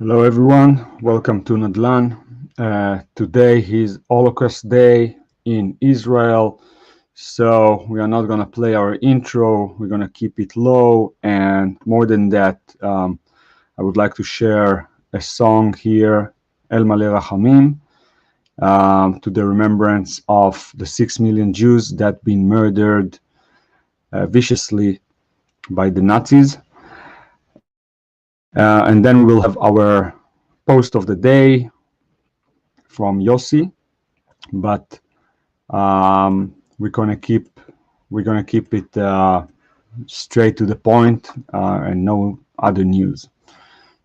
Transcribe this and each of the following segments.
Hello everyone, welcome to Nadlan. Today is Holocaust Day in Israel, so we are not going to play our intro, we're going to keep it low, and more than that, I would like to share a song here, El Maleh Rachamim, to the remembrance of the 6 million Jews that been murdered viciously by the Nazis. And then we will have our post of the day from Yossi, but we're gonna keep it straight to the point and no other news.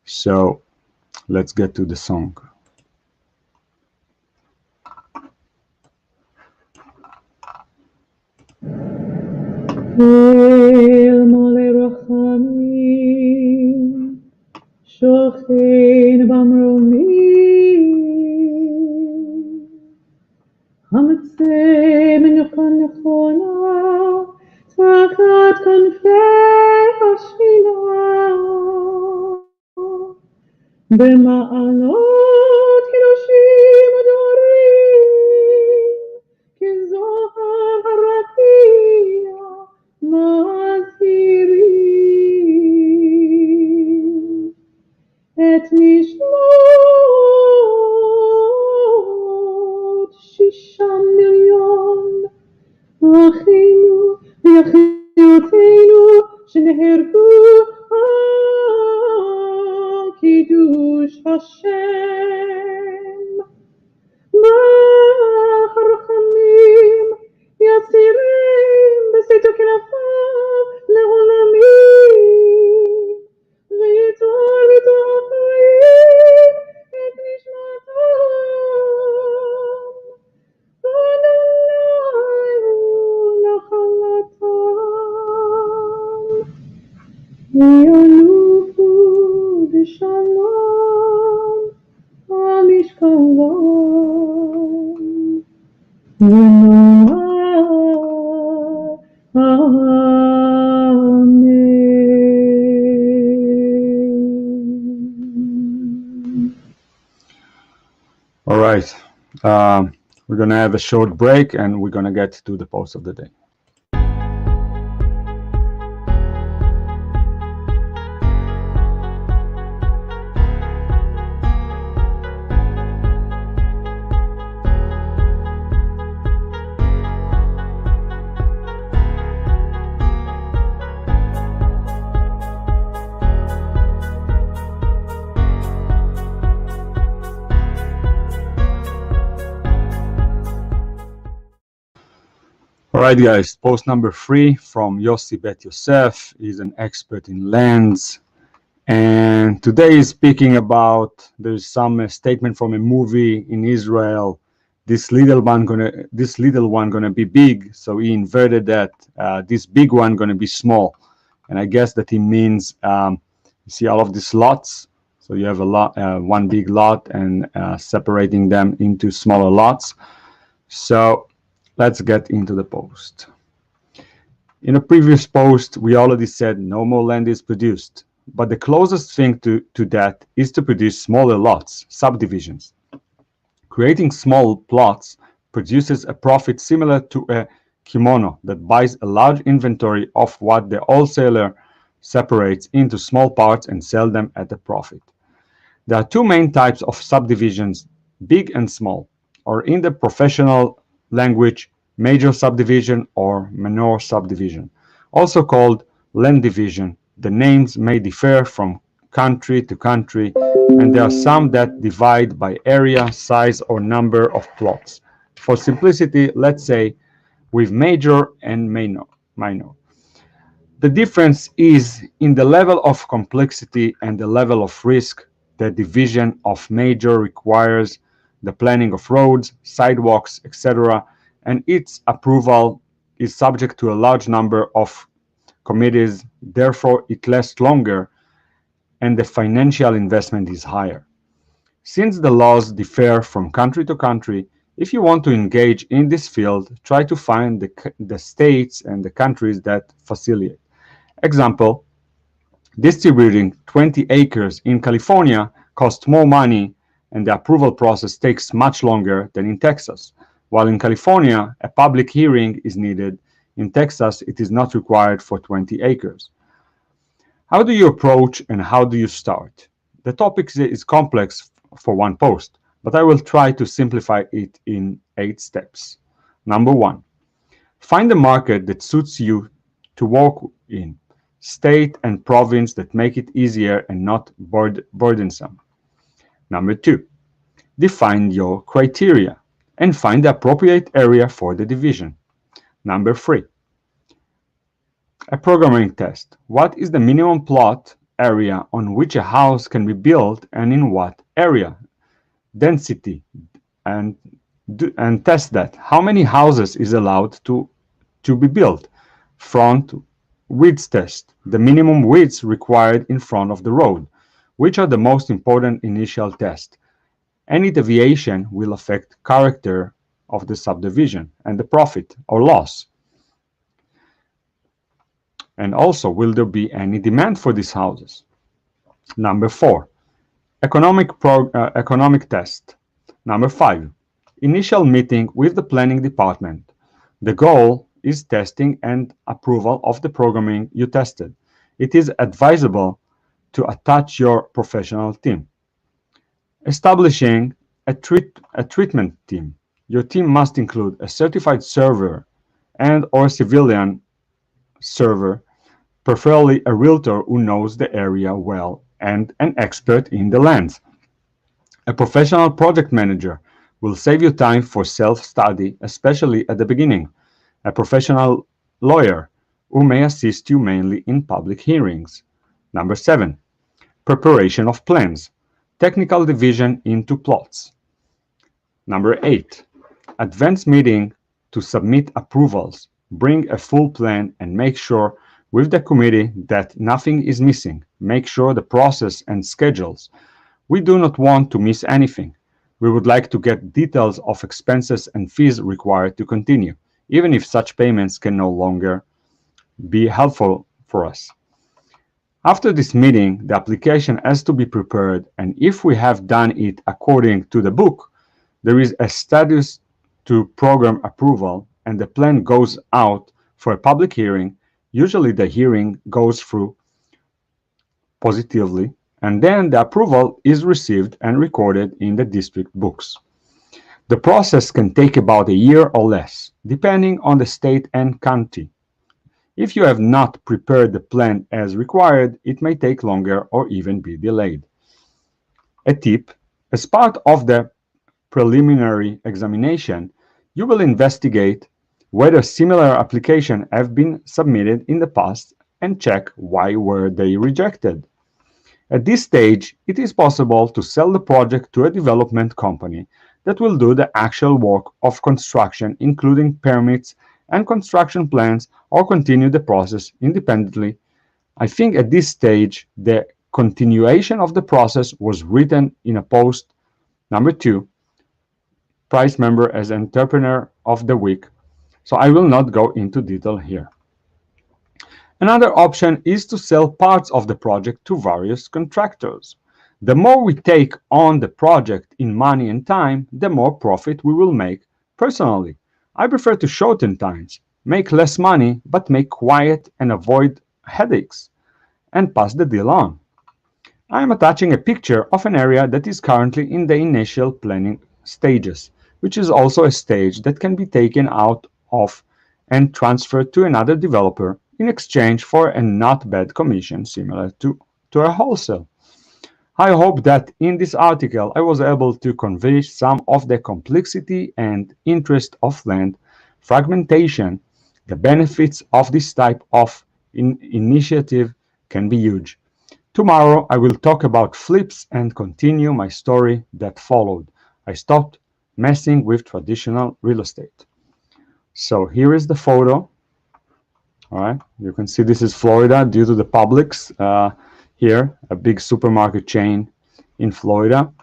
So let's get to the song. El Maleh Rachamim שוכן במרומים המצא מנוחה נכונה תחת כנפי השכינה במעלות קדושים ודורים כזוהר הרקיע מזהירים את נשמות 6 מיליון אחינו ואחיותינו שנהרגו על קידוש השם. מלאך הרחמים יסירם בשאת כנפיו לעולמים ויצור בתוך החיים את נשמתם ונעלו נחלתם וינוחו בשלום על משכבם ונאמר All right, we're gonna have a short break and we're gonna get to the post of the day. Alright guys, post number 3 from Yossi Beit Yosef. He's an expert in lands, and today he's speaking about, there's some statement from a movie in Israel, this little one gonna be big, so he inverted that, this big one gonna be small, and I guess that he means, you see all of these lots, so you have a lot, one big lot, and separating them into smaller lots. So let's get into the post. In a previous post, we already said no more land is produced, but the closest thing to that is to produce smaller lots, subdivisions. Creating small plots produces a profit similar to a kimono that buys a large inventory of what the wholesaler separates into small parts and sell them at a profit. There are two main types of subdivisions, big and small, or in the professional language, Major Subdivision or Manor Subdivision, also called Landdivisin. The names may differ from country to country, and there are some that divide by area, size, or number of plots. For simplicity, let's say with Major and Manor. The difference is in the level of complexity and the level of risk. The division of Major requires the planning of roads, sidewalks, etc., and its approval is subject to a large number of committees, therefore it lasts longer and the financial investment is higher. Since the laws differ from country to country, if you want to engage in this field, try to find the states and the countries that facilitate. Example, distributing 20 acres in California cost more money, and the approval process takes much longer than in Texas. While in California, a public hearing is needed. In Texas, it is not required for 20 acres. How do you approach and how do you start? The topic is complex for one post, but I will try to simplify it in 8 steps. Number 1. Find a market that suits you to work in, state and province that make it easier and not burdensome. Number 2. Define your criteria and find the appropriate area for the division. Number 3. A programming test. What is the minimum plot area on which a house can be built and in what area? Density and test that. How many houses is allowed to be built? Front width test. The minimum widths required in front of the road. Which are the most important initial tests? Any deviation will affect character of the subdivision and the profit or loss. And also, will there be any demand for these houses? Number 4, economic test. Number 5, initial meeting with the planning department. The goal is testing and approval of the programming you tested. It is advisable to attach your professional team. Establishing a treatment team. Your team must include a certified server and or civilian server, preferably a realtor who knows the area well and an expert in the land. A professional project manager will save you time for self-study, especially at the beginning. A professional lawyer who may assist you mainly in public hearings. Number 7. Preparation of plans. Technical division into plots. Number 8. Advance meeting to submit approvals. Bring a full plan and make sure with the committee that nothing is missing. Make sure the process and schedules. We do not want to miss anything. We would like to get details of expenses and fees required to continue, even if such payments can no longer be helpful for us. After this meeting, the application has to be prepared, and if we have done it according to the book, there is a status to program approval, and the plan goes out for a public hearing. Usually the hearing goes through positively, and then the approval is received and recorded in the district books. The process can take about a year or less, depending on the state and county. If you have not prepared the plan as required, it may take longer or even be delayed. A tip: as part of the preliminary examination, you will investigate whether similar applications have been submitted in the past and check why were they rejected. At this stage, it is possible to sell the project to a development company that will do the actual work of construction, including permits and construction plans, or continue the process independently. I think at this stage, the continuation of the process was written in a post. Number 2, prize member as entrepreneur of the week. So I will not go into detail here. Another option is to sell parts of the project to various contractors. The more we take on the project in money and time, the more profit we will make. Personally, I prefer to shorten times, make less money, but make quiet and avoid headaches, and pass the deal on. I am attaching a picture of an area that is currently in the initial planning stages, which is also a stage that can be taken out of and transferred to another developer in exchange for a not bad commission similar to a wholesale. I hope that in this article I was able to convey some of the complexity and interest of land fragmentation. The benefits of this type of initiative can be huge. Tomorrow I will talk about flips and continue my story that followed. I stopped messing with traditional real estate. So here is the photo. All right, you can see this is Florida due to the Publix. Here, a big supermarket chain in Florida.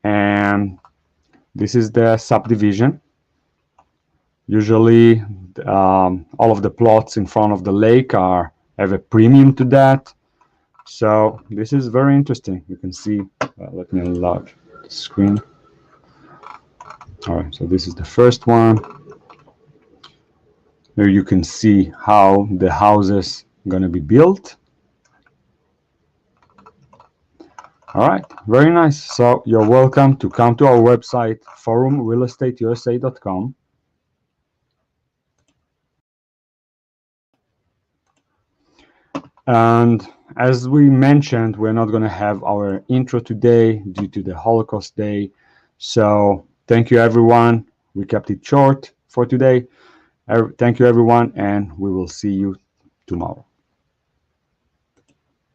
And this is the subdivision. Usually, all of the plots in front of the lake have a premium to that. So this is very interesting. You can see, let me enlarge the screen. All right, so this is the first one. Here you can see how the houses gonna be built. All right, very nice. So you're welcome to come to our website, forumrealestateusa.com. And as we mentioned, we're not going to have our intro today due to the Holocaust Day. So thank you, everyone. We kept it short for today. Thank you, everyone, and we will see you tomorrow.